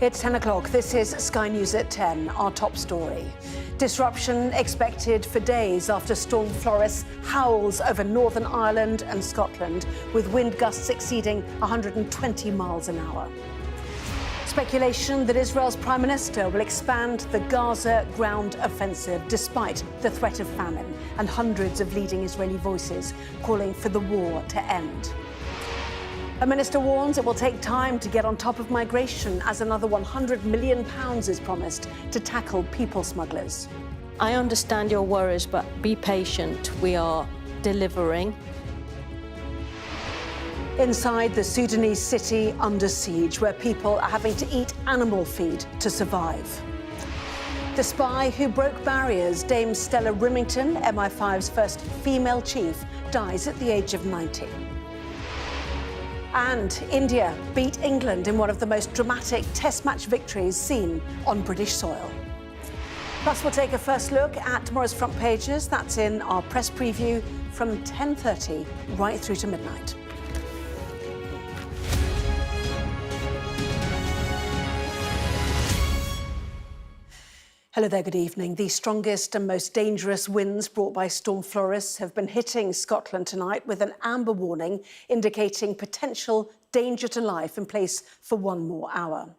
It's 10 o'clock. This is Sky News at 10, our top story. Disruption expected for days after Storm Floris howls over Northern Ireland and Scotland, with wind gusts exceeding 120 miles an hour. Speculation that Israel's Prime Minister will expand the Gaza ground offensive despite the threat of famine, and hundreds of leading Israeli voices calling for the war to end. A minister warns it will take time to get on top of migration as another £100 million is promised to tackle people smugglers. I understand your worries, but be patient. We are delivering. Inside the Sudanese city under siege, where people are having to eat animal feed to survive. The spy who broke barriers, Dame Stella Robington, MI5's first female chief, dies at the age of 90. And India beat England in one of the most dramatic Test match victories seen on British soil. Plus, we'll take a first look at tomorrow's front pages. That's in our press preview from 10:30 right through to midnight. Hello there, good evening. The strongest and most dangerous winds brought by Storm Floris have been hitting Scotland tonight, with an amber warning indicating potential danger to life in place for one more hour.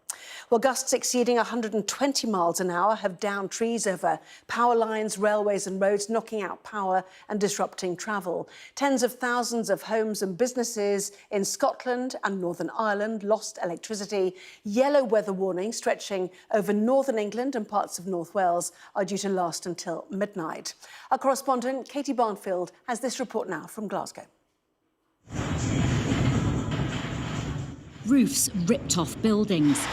Well, gusts exceeding 120 miles an hour have downed trees over power lines, railways and roads, knocking out power and disrupting travel. Tens of thousands of homes and businesses in Scotland and Northern Ireland lost electricity. Yellow weather warnings stretching over northern England and parts of North Wales are due to last until midnight. Our correspondent Katie Barnfield has this report now from Glasgow. Roofs ripped off buildings.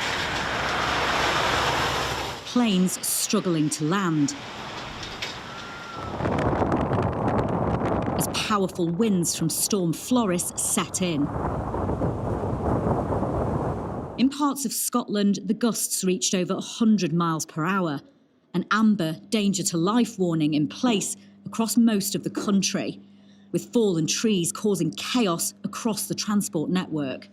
Planes struggling to land. As powerful winds from Storm Floris set in. In parts of Scotland, the gusts reached over 100 miles per hour. An amber danger to life warning in place across most of the country, with fallen trees causing chaos across the transport network.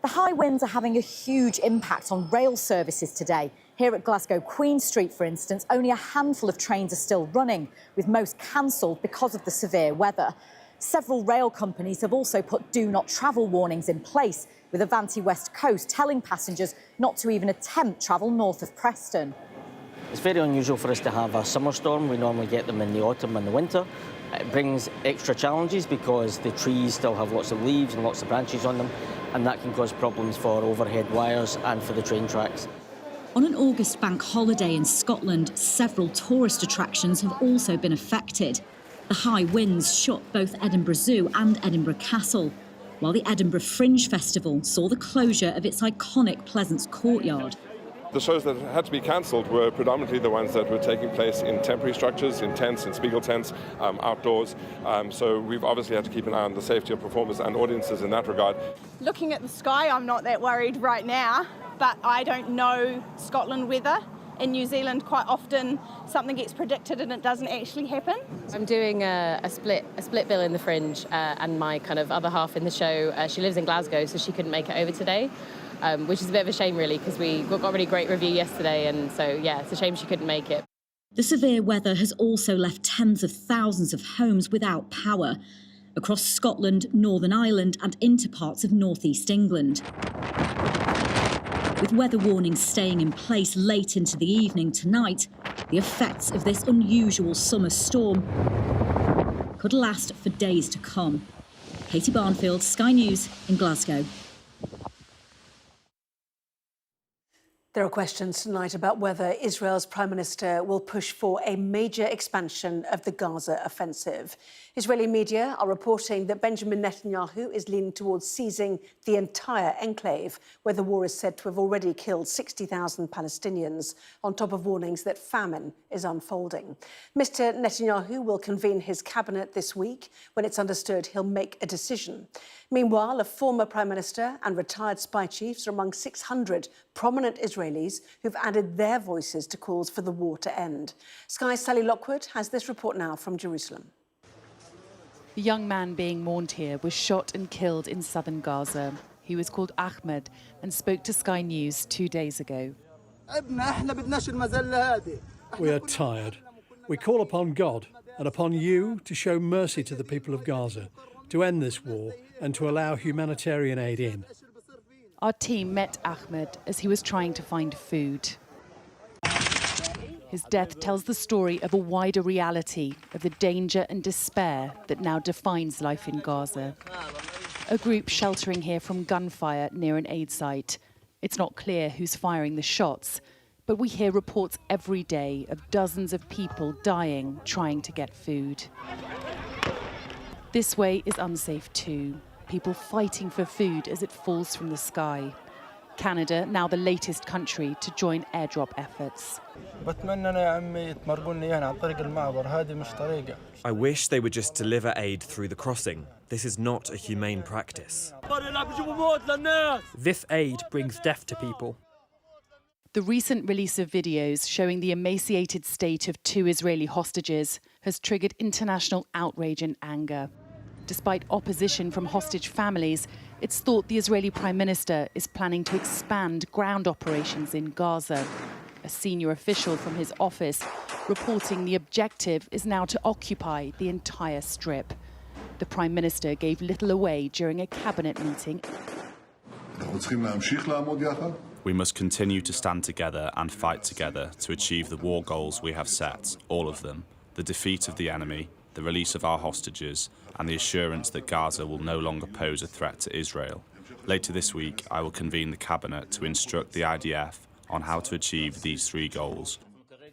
The high winds are having a huge impact on rail services today. Here at Glasgow Queen Street, for instance, only a handful of trains are still running, with most cancelled because of the severe weather. Several rail companies have also put do not travel warnings in place, with Avanti West Coast telling passengers not to even attempt travel north of Preston. It's very unusual for us to have a summer storm. We normally get them in the autumn and the winter. It brings extra challenges because the trees still have lots of leaves and lots of branches on them, and that can cause problems for overhead wires and for the train tracks. On an August bank holiday in Scotland, several tourist attractions have also been affected. The high winds shut both Edinburgh Zoo and Edinburgh Castle, while the Edinburgh Fringe Festival saw the closure of its iconic Pleasance Courtyard. The shows that had to be cancelled were predominantly the ones that were taking place in temporary structures, in tents, in Spiegel tents, outdoors. So we've obviously had to keep an eye on the safety of performers and audiences in that regard. Looking at the sky, I'm not that worried right now, but I don't know Scotland weather. In New Zealand, quite often something gets predicted and it doesn't actually happen. I'm doing a split bill in the Fringe, and my kind of other half in the show, she lives in Glasgow, so she couldn't make it over today. Which is a bit of a shame, really, because we got a really great review yesterday, and so, yeah, it's a shame she couldn't make it. The severe weather has also left tens of thousands of homes without power across Scotland, Northern Ireland and into parts of northeast England. With weather warnings staying in place late into the evening tonight, the effects of this unusual summer storm could last for days to come. Katie Barnfield, Sky News in Glasgow. There are questions tonight about whether Israel's Prime Minister will push for a major expansion of the Gaza offensive. Israeli media are reporting that Benjamin Netanyahu is leaning towards seizing the entire enclave, where the war is said to have already killed 60,000 Palestinians, on top of warnings that famine is unfolding. Mr. Netanyahu will convene his cabinet this week, when it's understood he'll make a decision. Meanwhile, a former Prime Minister and retired spy chiefs are among 600 prominent Israelis who've added their voices to calls for the war to end. Sky's Sally Lockwood has this report now from Jerusalem. The young man being mourned here was shot and killed in southern Gaza. He was called Ahmed and spoke to Sky News 2 days ago. We are tired. We call upon God and upon you to show mercy to the people of Gaza, to end this war and to allow humanitarian aid in. Our team met Ahmed as he was trying to find food. His death tells the story of a wider reality of the danger and despair that now defines life in Gaza. A group sheltering here from gunfire near an aid site. It's not clear who's firing the shots, but we hear reports every day of dozens of people dying trying to get food. This way is unsafe too. People fighting for food as it falls from the sky. Canada, now the latest country to join airdrop efforts. I wish they would just deliver aid through the crossing. This is not a humane practice. This aid brings death to people. The recent release of videos showing the emaciated state of 2 Israeli hostages has triggered international outrage and anger. Despite opposition from hostage families, it's thought the Israeli Prime Minister is planning to expand ground operations in Gaza. A senior official from his office reporting the objective is now to occupy the entire strip. The Prime Minister gave little away during a cabinet meeting. We must continue to stand together and fight together to achieve the war goals we have set, all of them: the defeat of the enemy, the release of our hostages, and the assurance that Gaza will no longer pose a threat to Israel. Later this week, I will convene the cabinet to instruct the IDF on how to achieve these 3 goals.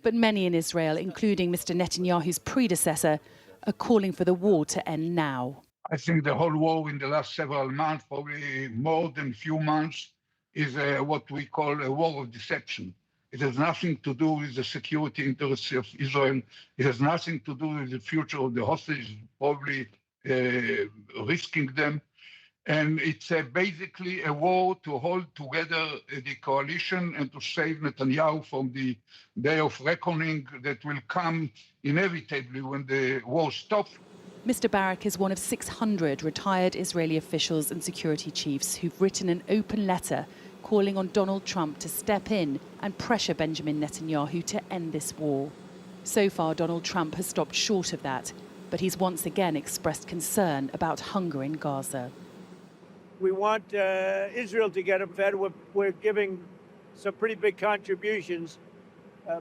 But many in Israel, including Mr. Netanyahu's predecessor, are calling for the war to end now. I think the whole war in the last several months, probably more than a few months, is what we call a war of deception. It has nothing to do with the security interests of Israel. It has nothing to do with the future of the hostages, probably risking them. And it's basically a war to hold together the coalition and to save Netanyahu from the day of reckoning that will come inevitably when the war stops. Mr. Barak is one of 600 retired Israeli officials and security chiefs who've written an open letter calling on Donald Trump to step in and pressure Benjamin Netanyahu to end this war. So far, Donald Trump has stopped short of that, but he's once again expressed concern about hunger in Gaza. We want Israel to get them fed. We're giving some pretty big contributions,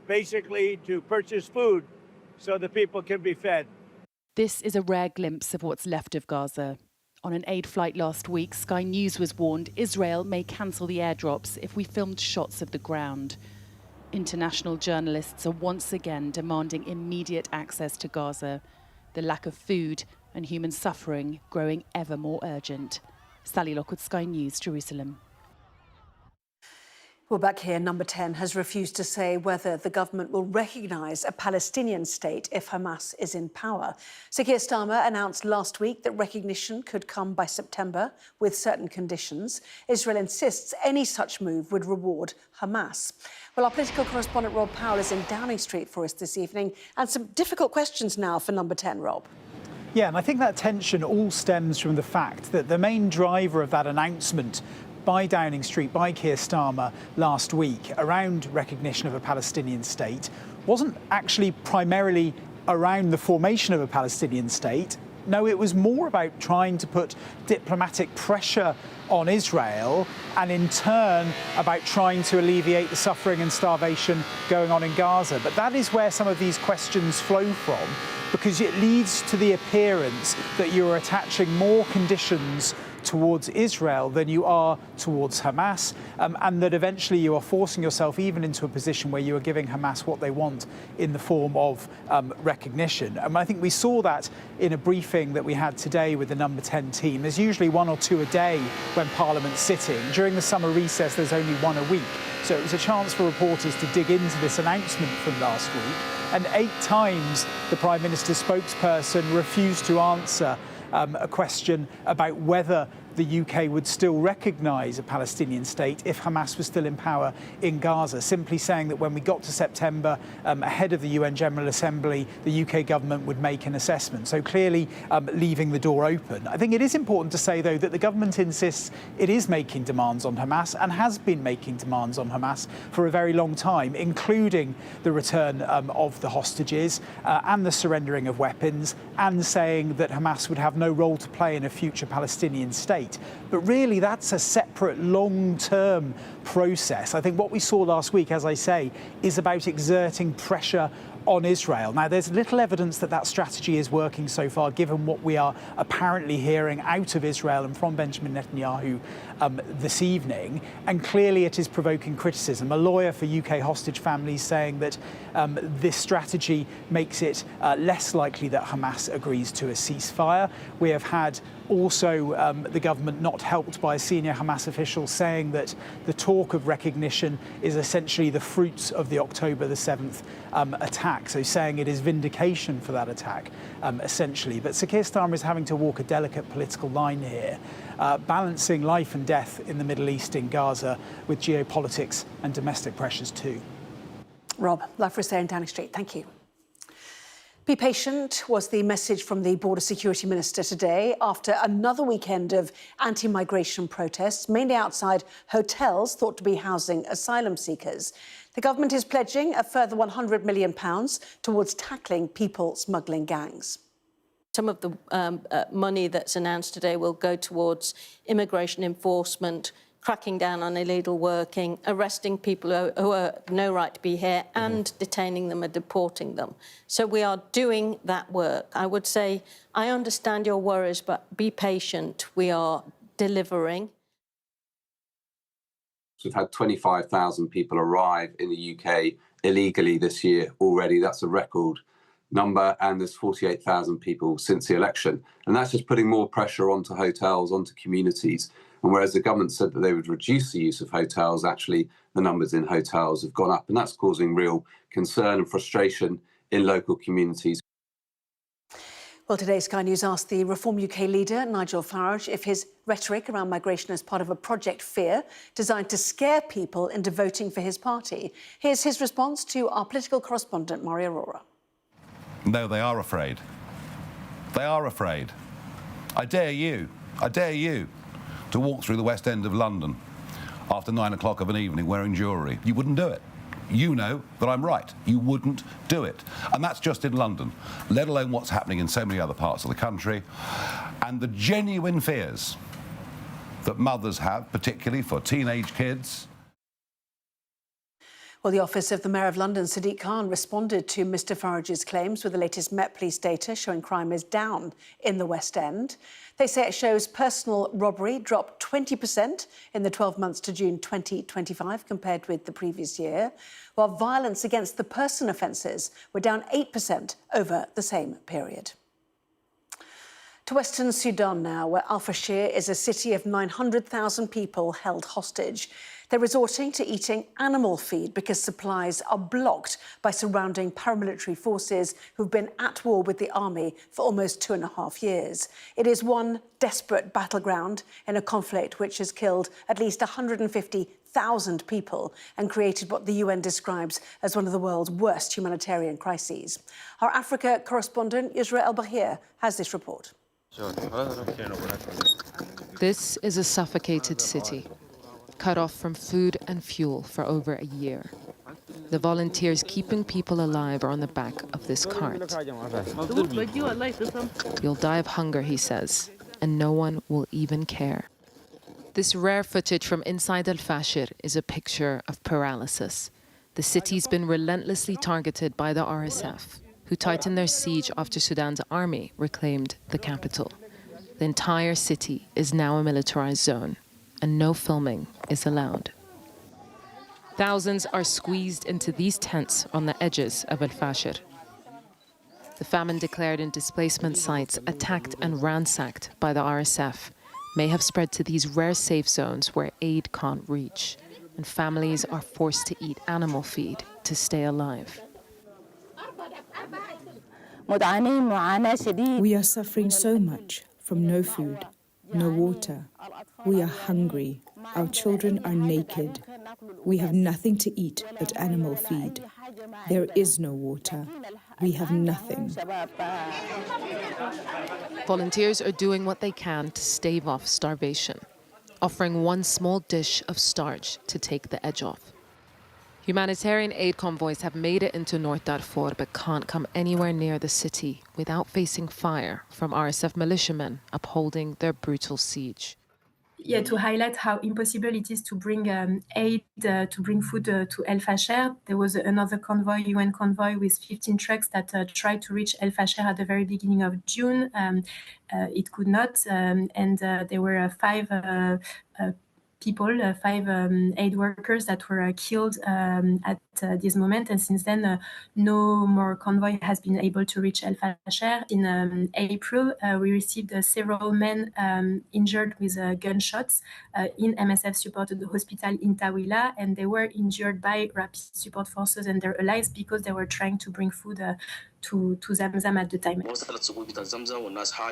basically to purchase food so the people can be fed. This is a rare glimpse of what's left of Gaza. On an aid flight last week, Sky News was warned Israel may cancel the airdrops if we filmed shots of the ground. International journalists are once again demanding immediate access to Gaza, the lack of food and human suffering growing ever more urgent. Sally Lockwood, Sky News, Jerusalem. Well, back here, Number 10 has refused to say whether the government will recognise a Palestinian state if Hamas is in power. Sir Keir Starmer announced last week that recognition could come by September with certain conditions. Israel insists any such move would reward Hamas. Well, our political correspondent Rob Powell is in Downing Street for us this evening, and some difficult questions now for Number 10, Rob. Yeah, and I think that tension all stems from the fact that the main driver of that announcement by Downing Street, by Keir Starmer last week around recognition of a Palestinian state wasn't actually primarily around the formation of a Palestinian state. No, it was more about trying to put diplomatic pressure on Israel and in turn about trying to alleviate the suffering and starvation going on in Gaza. But that is where some of these questions flow from, because it leads to the appearance that you are attaching more conditions towards Israel than you are towards Hamas, and that eventually you are forcing yourself even into a position where you are giving Hamas what they want in the form of recognition. And I think we saw that in a briefing that we had today with the Number 10 team. There's usually 1 or 2 a day when Parliament's sitting. During the summer recess, there's only 1 a week. So it was a chance for reporters to dig into this announcement from last week. And 8 times the Prime Minister's spokesperson refused to answer a question about whether the UK would still recognise a Palestinian state if Hamas was still in power in Gaza, simply saying that when we got to September, ahead of the UN General Assembly, the UK government would make an assessment. So clearly leaving the door open. I think it is important to say, though, that the government insists it is making demands on Hamas and has been making demands on Hamas for a very long time, including the return of the hostages and the surrendering of weapons, and saying that Hamas would have no role to play in a future Palestinian state. But really, that's a separate long-term process. I think what we saw last week, as I say, is about exerting pressure on Israel. Now, there's little evidence that that strategy is working so far, given what we are apparently hearing out of Israel and from Benjamin Netanyahu this evening, and clearly it is provoking criticism. A lawyer for UK hostage families saying that this strategy makes it less likely that Hamas agrees to a ceasefire. We have had also the government not helped by a senior Hamas official saying that the talk of recognition is essentially the fruits of the October the 7th attack, so saying it is vindication for that attack, essentially. But Sir Keir Starmer is having to walk a delicate political line here, balancing life and death in the Middle East, in Gaza, with geopolitics and domestic pressures too. Rob, live for us there in Downing Street. Thank you. Be patient was the message from the Border Security Minister today after another weekend of anti-migration protests, mainly outside hotels thought to be housing asylum seekers. The government is pledging a further £100 million towards tackling people smuggling gangs. Some of the money that's announced today will go towards immigration enforcement, cracking down on illegal working, arresting people who have no right to be here, and detaining them and deporting them. So we are doing that work. I would say, I understand your worries, but be patient. We are delivering. We've had 25,000 people arrive in the UK illegally this year already. That's a record number, and there's 48,000 people since the election. And that's just putting more pressure onto hotels, onto communities. And whereas the government said that they would reduce the use of hotels, actually the numbers in hotels have gone up, and that's causing real concern and frustration in local communities. Well, today Sky News asked the Reform UK leader, Nigel Farage, if his rhetoric around migration is part of a Project Fear designed to scare people into voting for his party. Here's his response to our political correspondent, Mari Aurora. No, they are afraid. They are afraid. I dare you to walk through the West End of London after 9 o'clock of an evening wearing jewellery. You wouldn't do it. You know that I'm right. You wouldn't do it. And that's just in London, let alone what's happening in so many other parts of the country. And the genuine fears that mothers have, particularly for teenage kids. Well, the Office of the Mayor of London, Sadiq Khan, responded to Mr Farage's claims with the latest Met Police data showing crime is down in the West End. They say it shows personal robbery dropped 20% in the 12 months to June 2025 compared with the previous year, while violence against the person offences were down 8% over the same period. To Western Sudan now, where Al-Fashir is a city of 900,000 people held hostage. They're resorting to eating animal feed because supplies are blocked by surrounding paramilitary forces who've been at war with the army for almost 2.5 years. It is one desperate battleground in a conflict which has killed at least 150,000 people and created what the UN describes as one of the world's worst humanitarian crises. Our Africa correspondent, Yusra El-Bahir, has this report. This is a suffocated city, cut off from food and fuel for over a year. The volunteers keeping people alive are on the back of this cart. You'll die of hunger, he says, and no one will even care. This rare footage from inside Al-Fashir is a picture of paralysis. The city's been relentlessly targeted by the RSF, who tightened their siege after Sudan's army reclaimed the capital. The entire city is now a militarized zone, and no filming is allowed. Thousands are squeezed into these tents on the edges of Al-Fashir. The famine declared in displacement sites, attacked and ransacked by the RSF, may have spread to these rare safe zones where aid can't reach, and families are forced to eat animal feed to stay alive. We are suffering so much from no food, no water, We are hungry. Our children are naked. We have nothing to eat but animal feed. There is no water. We have nothing. Volunteers are doing what they can to stave off starvation, offering one small dish of starch to take the edge off. Humanitarian aid convoys have made it into North Darfur but can't come anywhere near the city without facing fire from RSF militiamen upholding their brutal siege. Yeah, to highlight how impossible it is to bring aid, to bring food to El Fasher. There was another convoy, UN convoy, with 15 trucks that tried to reach El Fasher at the very beginning of June. It could not, and there were five aid workers that were killed at this moment. And since then, no more convoy has been able to reach El Fasher. In April, we received several men injured with gunshots in MSF-supported hospital in Tawila, and they were injured by rapid support forces and their allies because they were trying to bring food to Zamzam at the time.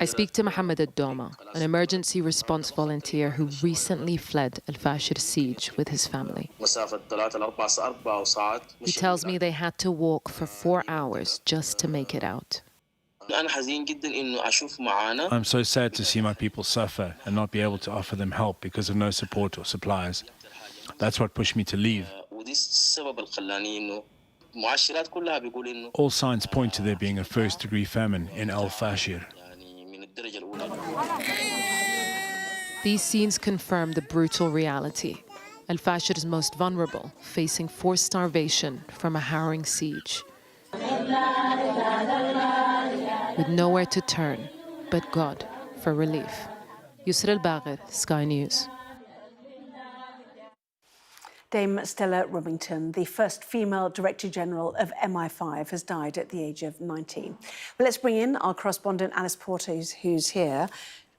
I speak to Mohammed Ad-Doma, an emergency response volunteer who recently fled El Fasher siege with his family. He tells me they had to walk for 4 hours just to make it out. I'm so sad to see my people suffer and not be able to offer them help because of no support or supplies. That's what pushed me to leave. All signs point to there being a first-degree famine in El Fasher. These scenes confirm the brutal reality. El Fasher is most vulnerable, facing forced starvation from a harrowing siege. With nowhere to turn but God for relief. Yusra Al-Bagher, Sky News. Dame Stella Robington, the first female Director General of MI5, has died at the age of 19. Well, let's bring in our correspondent Alice Porter, who's here.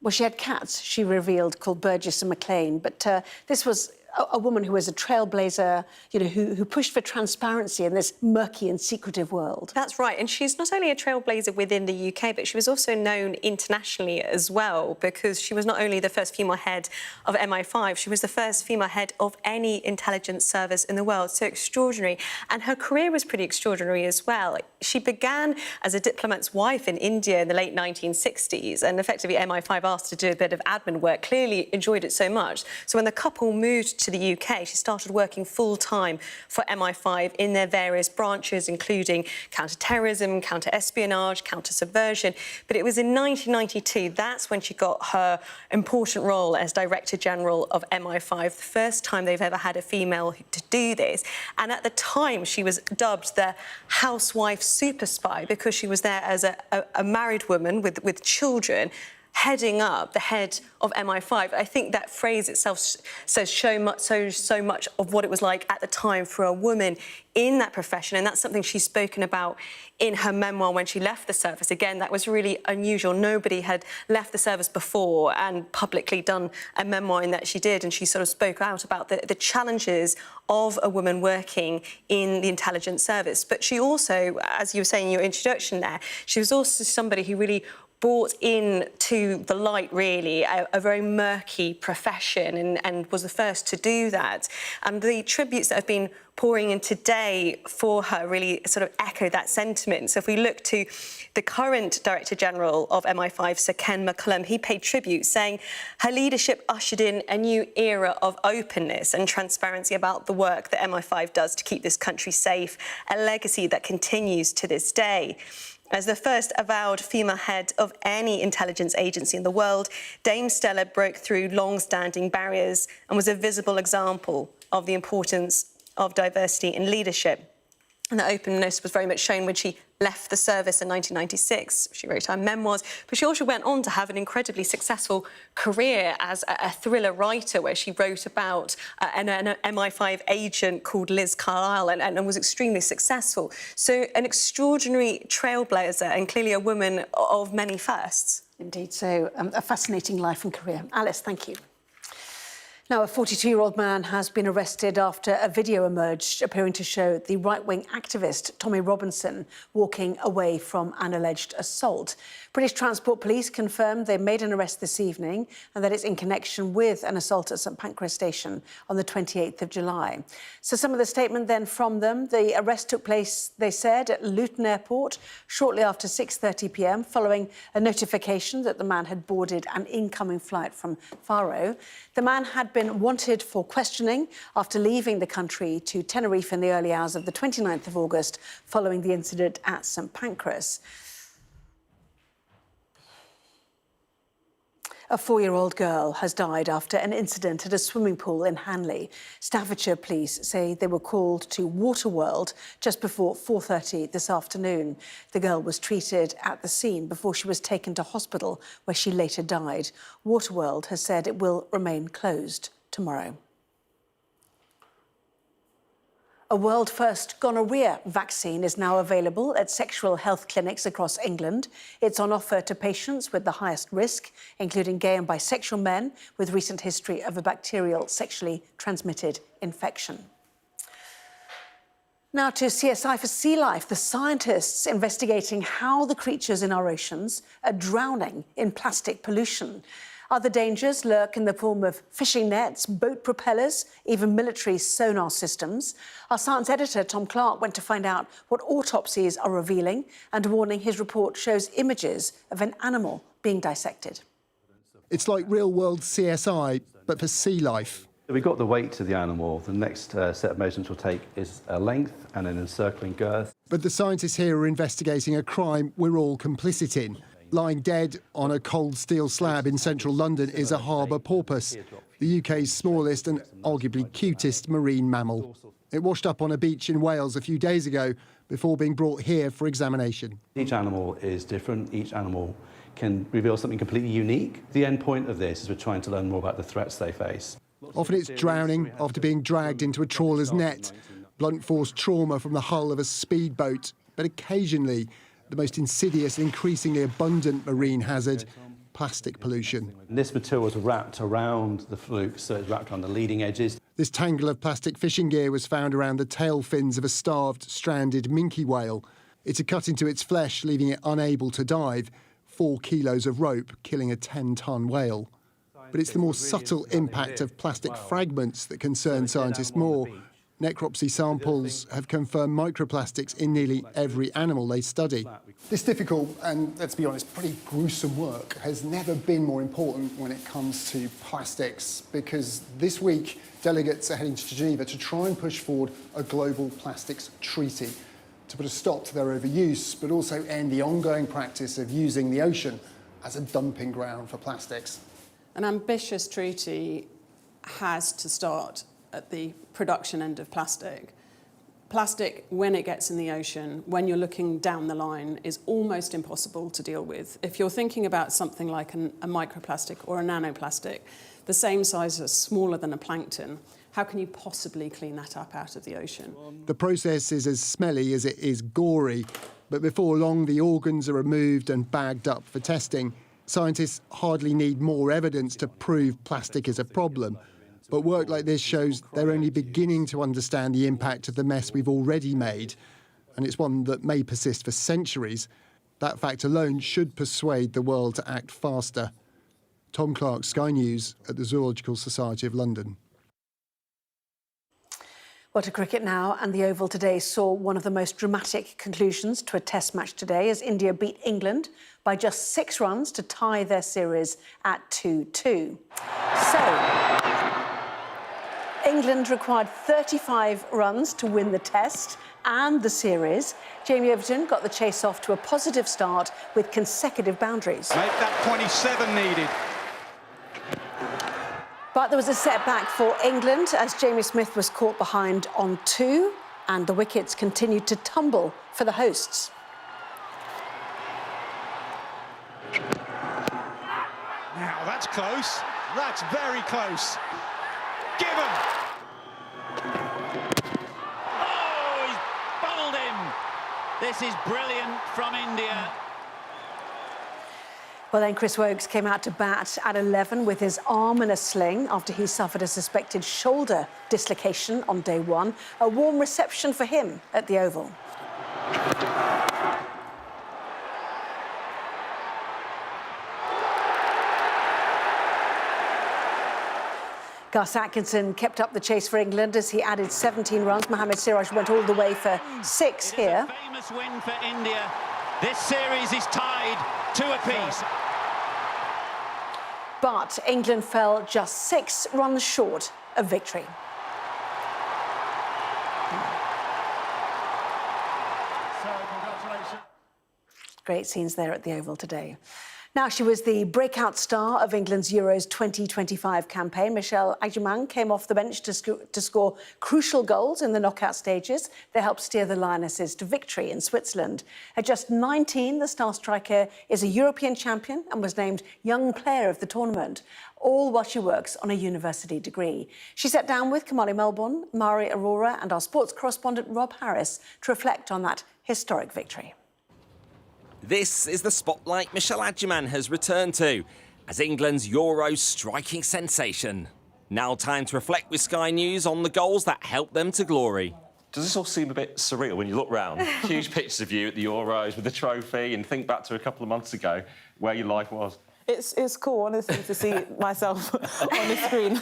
Well, she had cats, she revealed, called Burgess and McLean, but this was a woman who was a trailblazer, you know, who pushed for transparency in this murky and secretive world. That's right, and she's not only a trailblazer within the UK, but she was also known internationally as well, because she was not only the first female head of MI5, she was the first female head of any intelligence service in the world. So extraordinary. And her career was pretty extraordinary as well. She began as a diplomat's wife in India in the late 1960s, and effectively MI5 asked her to do a bit of admin work, clearly enjoyed it so much. So when the couple moved to the UK, she started working full-time for MI5 in their various branches, including counter-terrorism, counter-espionage, counter-subversion. But it was in 1992, that's when she got her important role as Director General of MI5, the first time they've ever had a female to do this. And at the time, she was dubbed the housewife super spy because she was there as a married woman with children, heading up the head of MI5. I think that phrase itself says so much of what it was like at the time for a woman in that profession, and that's something she's spoken about in her memoir when she left the service. Again, that was really unusual. Nobody had left the service before and publicly done a memoir in that she did, and she sort of spoke out about the challenges of a woman working in the intelligence service. But she also, as you were saying in your introduction there, she was also somebody who really brought into the light, really, a very murky profession and was the first to do that. And the tributes that have been pouring in today for her really sort of echo that sentiment. So if we look to the current Director General of MI5, Sir Ken McCullum, he paid tribute, saying her leadership ushered in a new era of openness and transparency about the work that MI5 does to keep this country safe, a legacy that continues to this day. As the first avowed female head of any intelligence agency in the world, Dame Stella broke through long-standing barriers and was a visible example of the importance of diversity in leadership. And that openness was very much shown when she left the service in 1996. She wrote her memoirs, but she also went on to have an incredibly successful career as a thriller writer, where she wrote about an MI5 agent called Liz Carlisle and was extremely successful. So an extraordinary trailblazer and clearly a woman of many firsts. Indeed, so a fascinating life and career. Alice, thank you. Now, a 42-year-old man has been arrested after a video emerged appearing to show the right-wing activist Tommy Robinson walking away from an alleged assault. British Transport Police confirmed they made an arrest this evening and that it's in connection with an assault at St Pancras Station on the 28th of July. So some of the statement then from them: the arrest took place, they said, at Luton Airport shortly after 6:30 p.m. following a notification that the man had boarded an incoming flight from Faro. The man had been wanted for questioning after leaving the country to Tenerife in the early hours of the 29th of August following the incident at St Pancras. A 4-year-old girl has died after an incident at a swimming pool in Hanley. Staffordshire police say they were called to Waterworld just before 4:30 this afternoon. The girl was treated at the scene before she was taken to hospital, where she later died. Waterworld has said it will remain closed tomorrow. A world-first gonorrhea vaccine is now available at sexual health clinics across England. It's on offer to patients with the highest risk, including gay and bisexual men with recent history of a bacterial sexually transmitted infection. Now to CSI for Sea Life. The scientists investigating how the creatures in our oceans are drowning in plastic pollution. Other dangers lurk in the form of fishing nets, boat propellers, even military sonar systems. Our science editor, Tom Clark, went to find out what autopsies are revealing and warning his report shows images of an animal being dissected. It's like real-world CSI, but for sea life. We've got the weight of the animal. The next set of measurements we'll take is a length and an encircling girth. But the scientists here are investigating a crime we're all complicit in. Lying dead on a cold steel slab in central London is a harbour porpoise, the UK's smallest and arguably cutest marine mammal. It washed up on a beach in Wales a few days ago before being brought here for examination. Each animal is different. Each animal can reveal something completely unique. The end point of this is we're trying to learn more about the threats they face. Often it's drowning after being dragged into a trawler's net, blunt force trauma from the hull of a speedboat, but occasionally the most insidious and increasingly abundant marine hazard, plastic pollution. This material was wrapped around the fluke, so it's wrapped around the leading edges. This tangle of plastic fishing gear was found around the tail fins of a starved, stranded minke whale. It had cut into its flesh, leaving it unable to dive. 4 kilos of rope, killing a 10-ton whale. But it's the more subtle impact of plastic fragments that concern scientists more. Necropsy samples have confirmed microplastics in nearly every animal they study. This difficult and, let's be honest, pretty gruesome work has never been more important when it comes to plastics, because this week delegates are heading to Geneva to try and push forward a global plastics treaty to put a stop to their overuse, but also end the ongoing practice of using the ocean as a dumping ground for plastics. An ambitious treaty has to start at the production end of plastic. Plastic, when it gets in the ocean, when you're looking down the line, is almost impossible to deal with. If you're thinking about something like a microplastic or a nanoplastic, the same size or smaller than a plankton, how can you possibly clean that up out of the ocean? The process is as smelly as it is gory, but before long the organs are removed and bagged up for testing. Scientists hardly need more evidence to prove plastic is a problem. But work like this shows they're only beginning to understand the impact of the mess we've already made, and it's one that may persist for centuries. That fact alone should persuade the world to act faster. Tom Clark, Sky News, at the Zoological Society of London. Well, to cricket now, and the Oval today saw one of the most dramatic conclusions to a Test match today as India beat England by just 6 runs to tie their series at 2-2. So, England required 35 runs to win the Test and the series. Jamie Overton got the chase off to a positive start with consecutive boundaries. Make that 27 needed. But there was a setback for England as Jamie Smith was caught behind on 2 and the wickets continued to tumble for the hosts. Now that's close. That's very close. Given. Oh, he's bowled in. This is brilliant from India. Well, then Chris Woakes came out to bat at 11 with his arm in a sling after he suffered a suspected shoulder dislocation on day one. A warm reception for him at the Oval. Gus Atkinson kept up the chase for England as he added 17 runs. Mohammad Siraj went all the way for 6 here. A famous win for India. This series is tied 2 apiece. But England fell just 6 runs short of victory. Great scenes there at the Oval today. Now, she was the breakout star of England's Euros 2025 campaign. Michelle Adjumang came off the bench to score crucial goals in the knockout stages. They helped steer the Lionesses to victory in Switzerland. At just 19, the star striker is a European champion and was named Young Player of the tournament, all while she works on a university degree. She sat down with Kamali Melbourne, Mari Aurora and our sports correspondent Rob Harris to reflect on that historic victory. This is the spotlight Michelle Adjumang has returned to as England's Euro striking sensation. Now time to reflect with Sky News on the goals that helped them to glory. Does this all seem a bit surreal when you look round? Huge pictures of you at the Euros with the trophy and think back to a couple of months ago where your life was. It's cool, honestly, to see myself on the screen.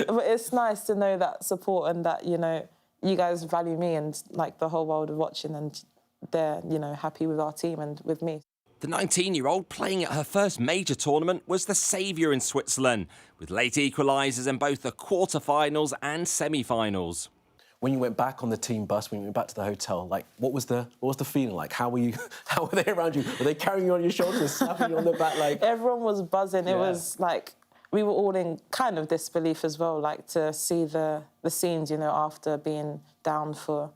But it's nice to know that support and that, you know, you guys value me and, like, the whole world are watching and they're, you know, happy with our team and with me. The 19-year-old playing at her first major tournament was the saviour in Switzerland, with late equalisers in both the quarter-finals and semi-finals. When you went back on the team bus, when you went back to the hotel, like, what was the feeling like? How were they around you? Were they carrying you on your shoulders, slapping you on the back? Like, everyone was buzzing. Yeah. It was like we were all in kind of disbelief as well, like to see the scenes, you know, after being down for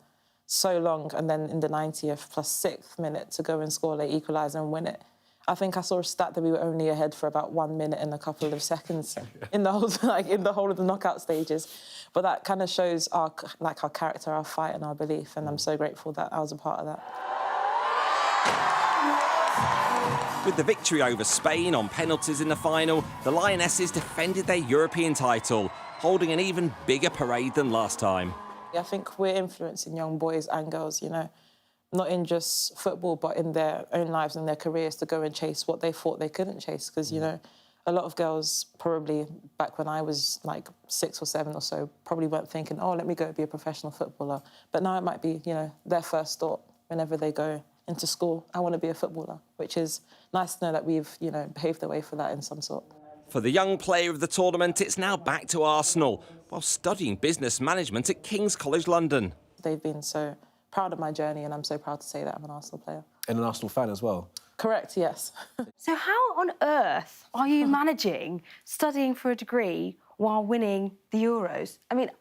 so long, and then in the 90th plus 6th minute to go and score late equaliser and win it. I think I saw a stat that we were only ahead for about 1 minute and a couple of seconds in the whole of the knockout stages. But that kind of shows our character, our fight, and our belief. And I'm so grateful that I was a part of that. With the victory over Spain on penalties in the final, the Lionesses defended their European title, holding an even bigger parade than last time. I think we're influencing young boys and girls, you know, not in just football, but in their own lives and their careers to go and chase what they thought they couldn't chase. Because, you know, a lot of girls probably back when I was like 6 or 7 or so probably weren't thinking, oh, let me go be a professional footballer. But now it might be, you know, their first thought whenever they go into school, I want to be a footballer, which is nice to know that we've, you know, paved the way for that in some sort. For the young player of the tournament, it's now back to Arsenal, while studying business management at King's College London. They've been so proud of my journey, and I'm so proud to say that I'm an Arsenal player. And an Arsenal fan as well? Correct, yes. So how on earth are you managing studying for a degree while winning the Euros? I mean,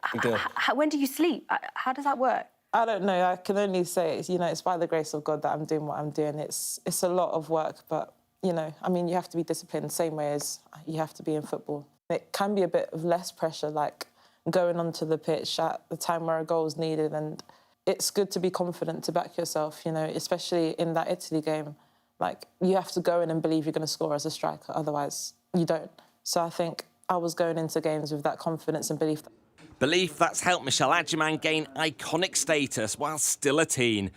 when do you sleep? How does that work? I don't know. I can only say, you know, it's by the grace of God that I'm doing what I'm doing. It's a lot of work, but, you know, I mean, you have to be disciplined the same way as you have to be in football. It can be a bit of less pressure, like going onto the pitch at the time where a goal is needed, and it's good to be confident to back yourself, you know, especially in that Italy game. Like, you have to go in and believe you're going to score as a striker, otherwise you don't. So I think I was going into games with that confidence and belief. Belief that's helped Michelle Adjumang gain iconic status while still a teen.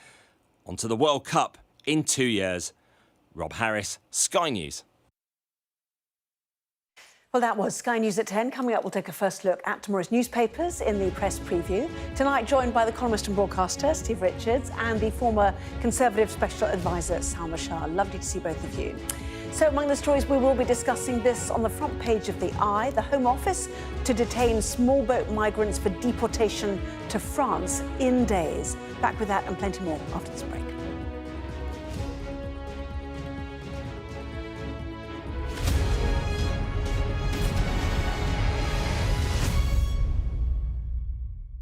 Onto the World Cup in 2 years. Rob Harris, Sky News. Well, that was Sky News at 10. Coming up, we'll take a first look at tomorrow's newspapers in the press preview. Tonight, joined by the columnist and broadcaster, Steve Richards, and the former Conservative Special Advisor, Salma Shah. Lovely to see both of you. So among the stories, we will be discussing this on the front page of The Eye, the Home Office to detain small boat migrants for deportation to France in days. Back with that and plenty more after this break.